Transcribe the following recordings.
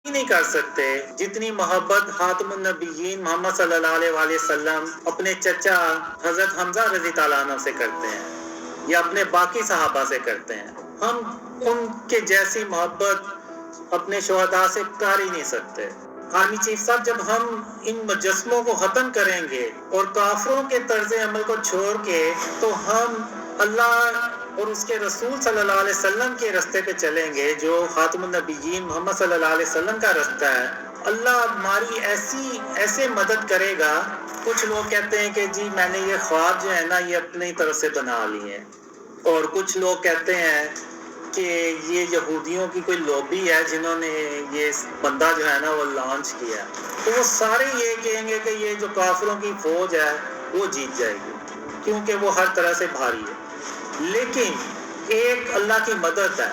نہیں کر سکتے جتنی محبت خاتم النبیین محمد صلی اللہ علیہ وآلہ وسلم اپنے چچا حضرت حمزہ رضی اللہ عنہ سے کرتے ہیں یا اپنے باقی صحابہ سے کرتے ہیں۔ ہم ان کے جیسی محبت اپنے شہداء سے کر ہی نہیں سکتے۔ آرمی چیف صاحب، جب ہم ان مجسموں کو ختم کریں گے اور کافروں کے طرز عمل کو چھوڑ کے تو ہم اللہ اور اس کے رسول صلی اللہ علیہ وسلم کے راستے پہ چلیں گے جو خاتم النبیین محمد صلی اللہ علیہ وسلم کا راستہ ہے، اللہ ہماری ایسے مدد کرے گا۔ کچھ لوگ کہتے ہیں کہ جی میں نے یہ خواب جو ہے نا یہ اپنی طرف سے بنا لی ہے، اور کچھ لوگ کہتے ہیں کہ یہ یہودیوں کی کوئی لوبی ہے جنہوں نے یہ بندہ جو ہے نا وہ لانچ کیا، تو وہ سارے یہ کہیں گے کہ یہ جو کافروں کی فوج ہے وہ جیت جائے گی کیونکہ وہ ہر طرح سے بھاری ہے۔ لیکن ایک اللہ کی مدد ہے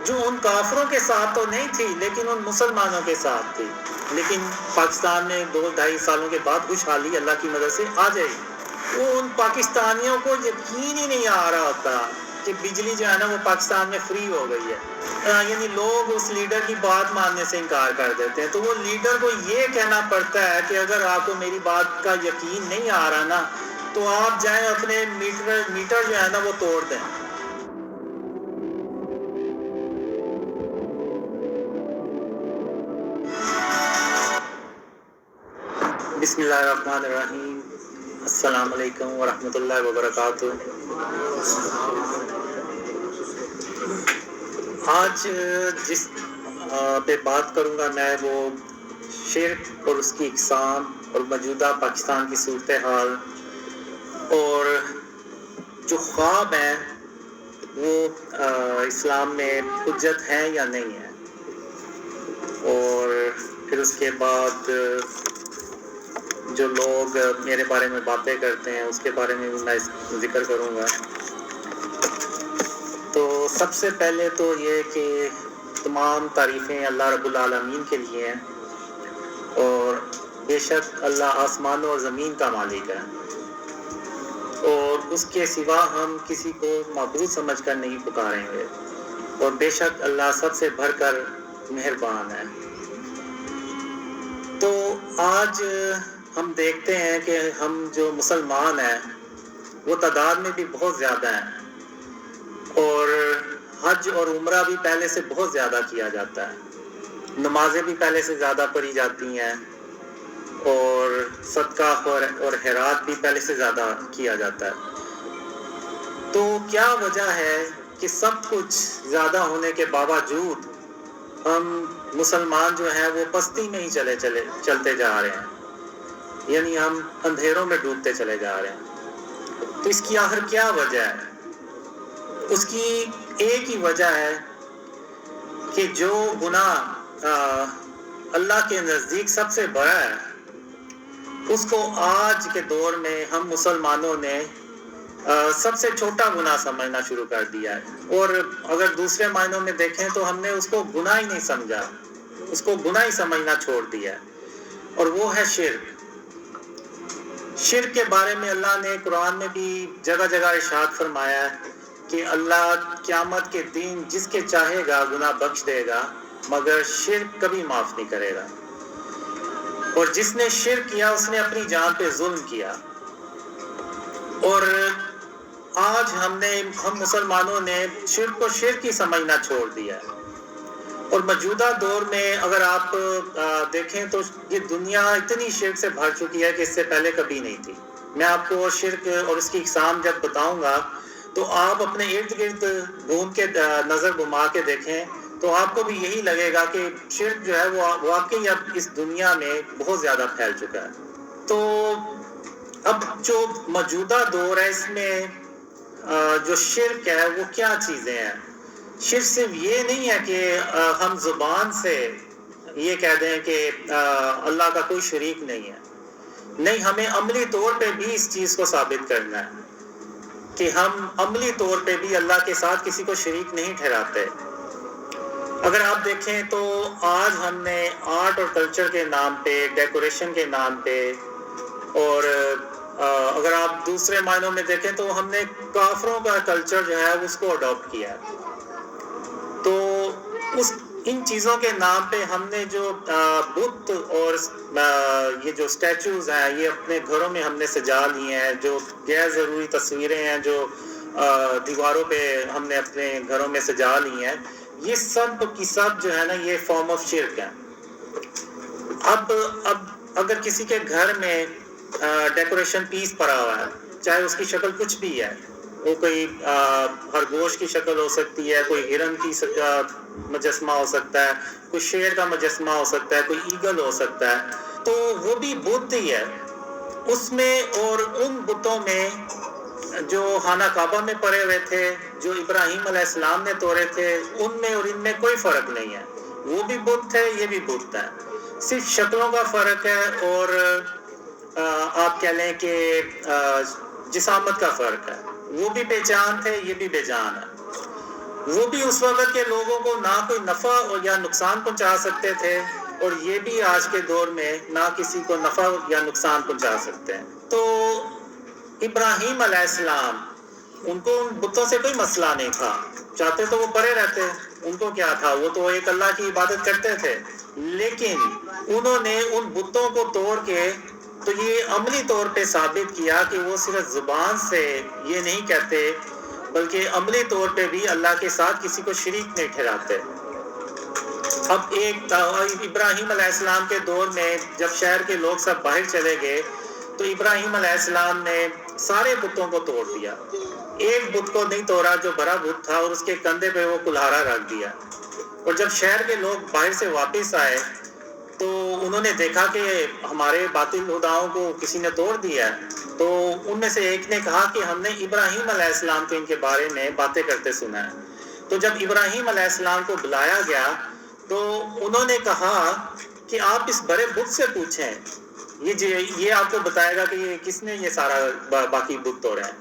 جو ان کافروں کے ساتھ تو نہیں تھی لیکن ان مسلمانوں کے ساتھ تھی، لیکن پاکستان میں 2-2.5 سالوں کے بعد خوشحالی اللہ کی مدد سے آ جائے گی۔ وہ ان پاکستانیوں کو یقین ہی نہیں آ رہا ہوتا کہ بجلی جو ہے نا وہ پاکستان میں فری ہو گئی ہے، یعنی لوگ اس لیڈر کی بات ماننے سے انکار کر دیتے ہیں۔ تو وہ لیڈر کو یہ کہنا پڑتا ہے کہ اگر آپ کو میری بات کا یقین نہیں آ رہا نا تو آپ جائیں اپنے میٹر جو ہے نا وہ توڑ دیں۔ بسم اللہ الرحمن الرحیم، السلام علیکم ورحمۃ اللہ وبرکاتہ۔ آج جس پہ بات کروں گا میں وہ شرک اور اس کی اقسام اور موجودہ پاکستان کی صورتحال اور جو خواب ہیں وہ اسلام میں حجت ہیں یا نہیں ہیں، اور پھر اس کے بعد جو لوگ میرے بارے میں باتیں کرتے ہیں اس کے بارے میں بھی میں ذکر کروں گا۔ تو سب سے پہلے تو یہ کہ تمام تعریفیں اللہ رب العالمین کے لیے ہیں، اور بے شک اللہ آسمانوں اور زمین کا مالک ہے، اور اس کے سوا ہم کسی کو معبود سمجھ کر نہیں پکاریں گے، اور بے شک اللہ سب سے بڑھ کر مہربان ہے۔ تو آج ہم دیکھتے ہیں کہ ہم جو مسلمان ہیں وہ تعداد میں بھی بہت زیادہ ہیں، اور حج اور عمرہ بھی پہلے سے بہت زیادہ کیا جاتا ہے، نمازیں بھی پہلے سے زیادہ پڑھی جاتی ہیں، اور صدقہ اور خیرات بھی پہلے سے زیادہ کیا جاتا ہے۔ تو کیا وجہ ہے کہ سب کچھ زیادہ ہونے کے باوجود ہم مسلمان جو ہیں وہ پستی میں ہی چلتے جا رہے ہیں، یعنی ہم اندھیروں میں ڈوبتے چلے جا رہے ہیں؟ تو اس کی آخر کیا وجہ ہے؟ اس کی ایک ہی وجہ ہے کہ جو گناہ اللہ کے نزدیک سب سے بڑا ہے اس کو آج کے دور میں ہم مسلمانوں نے سب سے چھوٹا گناہ سمجھنا شروع کر دیا ہے، اور اگر دوسرے معنوں میں دیکھیں تو ہم نے اس کو گناہ ہی نہیں سمجھا، اس کو گناہ ہی سمجھنا چھوڑ دیا ہے، اور وہ ہے شرک۔ شرک کے بارے میں اللہ نے قرآن میں بھی جگہ جگہ ارشاد فرمایا ہے کہ اللہ قیامت کے دن جس کے چاہے گا گناہ بخش دے گا مگر شرک کبھی معاف نہیں کرے گا، اور جس نے شرک کیا اس نے اپنی جان پہ ظلم کیا۔ اور آج ہم مسلمانوں نے شرک کو شرک ہی سمجھنا چھوڑ دیا ہے، اور موجودہ دور میں اگر آپ دیکھیں تو یہ دنیا اتنی شرک سے بھر چکی ہے کہ اس سے پہلے کبھی نہیں تھی۔ میں آپ کو شرک اور اس کی اقسام جب بتاؤں گا تو آپ اپنے ارد گرد گھوم کے نظر گھما کے دیکھیں تو آپ کو بھی یہی لگے گا کہ شرک جو ہے وہ واقعی اب اس دنیا میں بہت زیادہ پھیل چکا ہے۔ تو اب جو موجودہ دور ہے اس میں جو شرک ہے وہ کیا چیزیں ہیں؟ شرک صرف یہ نہیں ہے کہ ہم زبان سے یہ کہہ دیں کہ اللہ کا کوئی شریک نہیں ہے، نہیں، ہمیں عملی طور پہ بھی اس چیز کو ثابت کرنا ہے کہ ہم عملی طور پہ بھی اللہ کے ساتھ کسی کو شریک نہیں ٹھہراتے۔ اگر آپ دیکھیں تو آج ہم نے آرٹ اور کلچر کے نام پہ، ڈیکوریشن کے نام پہ، اور اگر آپ دوسرے معنوں میں دیکھیں تو ہم نے کافروں کا کلچر جو ہے اس کو اڈاپٹ کیا ہے۔ تو ان چیزوں کے نام پہ ہم نے جو بت اور یہ جو اسٹیچوز ہیں یہ اپنے گھروں میں ہم نے سجا لیے ہیں، جو غیر ضروری تصویریں ہیں جو دیواروں پہ ہم نے اپنے گھروں میں سجا لی ہیں، یہ سب کی سب جو ہے نا یہ فارم آف شرک ہے۔ اب اگر کسی کے گھر میں ڈیکوریشن پیس پڑا ہوا ہے، چاہے اس کی شکل کچھ بھی ہے، وہ کوئی خرگوش کی شکل ہو سکتی ہے، کوئی ہرن کی مجسمہ ہو سکتا ہے، کوئی شیر کا مجسمہ ہو سکتا ہے، کوئی ایگل ہو سکتا ہے، تو وہ بھی بت ہی ہے۔ اس میں اور ان بتوں میں جو خانہ کعبہ میں پڑے ہوئے تھے، جو ابراہیم علیہ السلام نے توڑے تھے، ان میں اور ان میں کوئی فرق نہیں ہے۔ وہ بھی بت ہے، یہ بھی بت ہے، صرف شکلوں کا فرق ہے، اور آپ کہہ لیں کہ جسامت کا فرق ہے۔ وہ بھی بے جان تھے، یہ بھی بے جان ہے۔ وہ بھی اس وقت کے لوگوں کو نہ کوئی نفع یا نقصان پہنچا سکتے تھے، اور یہ بھی آج کے دور میں نہ کسی کو نفع یا نقصان پہنچا سکتے ہیں۔ تو ابراہیم علیہ السلام، ان کو ان بتوں سے کوئی مسئلہ نہیں تھا، چاہتے تو وہ پڑے رہتے، ان کو کیا تھا، وہ تو ایک اللہ کی عبادت کرتے تھے، لیکن انہوں نے ان بتوں کو توڑ کے تو یہ عملی طور پہ ثابت کیا کہ وہ صرف زبان سے یہ نہیں کہتے، بلکہ عملی طور پہ بھی اللہ کے ساتھ کسی کو شریک نہیں ٹھہراتے۔ اب ایک ابراہیم علیہ السلام کے دور میں جب شہر کے لوگ سب باہر چلے گئے تو ابراہیم علیہ السلام نے سارے بتوں کو توڑ دیا، ایک بت کو نہیں توڑا جو بڑا بت تھا، اور اس کے کندھے پہ وہ کلہاڑا رکھ دیا۔ اور جب شہر کے لوگ باہر سے واپس آئے تو انہوں نے دیکھا کہ ہمارے باطل خداؤں کو کسی نے توڑ دیا ہے، تو ان میں سے ایک نے کہا کہ ہم نے ابراہیم علیہ السلام کو ان کے بارے میں باتیں کرتے سنا ہے۔ تو جب ابراہیم علیہ السلام کو بلایا گیا تو انہوں نے کہا کہ آپ اس بڑے بت سے پوچھیں، یہ آپ کو بتائے گا کہ یہ کس نے یہ سارا باقی بت توڑے ہیں۔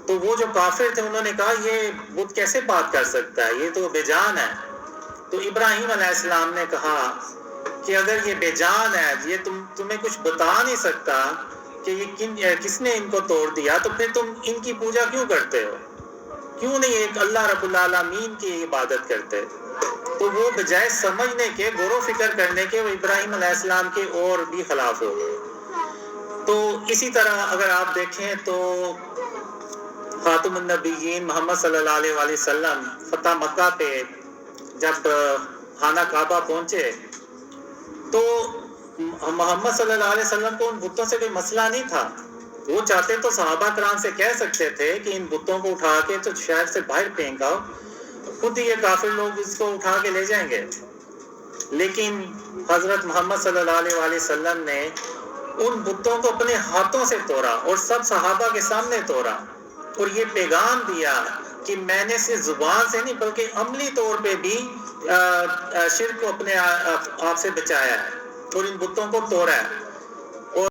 تو وہ جو کافر تھے انہوں نے کہا یہ بت کیسے بات کر سکتا ہے، یہ تو بے جان ہے۔ تو ابراہیم علیہ السلام نے کہا کہ اگر یہ بے جان ہے، یہ تمہیں کچھ بتا نہیں سکتا کہ یہ کس نے ان کو توڑ دیا، تو پھر تم ان کی پوجا کیوں کرتے ہو، کیوں نہیں ایک اللہ رب العالمین کی عبادت کرتے؟ تو وہ بجائے سمجھنے کے، غور و فکر کرنے کے، وہ ابراہیم علیہ السلام کے اور بھی خلاف ہو گئے۔ تو اسی طرح اگر آپ دیکھیں تو خاتم النبیین محمد صلی اللہ علیہ وآلہ وسلم فتح مکہ پہ جب خانہ کعبہ پہنچے تو محمد صلی اللہ علیہ وسلم کو ان بتوں سے کوئی مسئلہ نہیں تھا۔ وہ چاہتے تو صحابہ کرام سے کہہ سکتے تھے کہ ان بتوں کو اٹھا کے تو شہر سے باہر پھینک آؤ، خود ہی یہ کافر لوگ اس کو اٹھا کے لے جائیں گے، لیکن حضرت محمد صلی اللہ علیہ وآلہ وسلم نے ان بتوں کو اپنے ہاتھوں سے توڑا اور سب صحابہ کے سامنے توڑا، اور یہ پیغام دیا کہ میں نے صرف زبان سے نہیں بلکہ عملی طور پہ بھی شرک کو اپنے آپ سے بچایا ہے اور ان بتوں کو توڑا ہے۔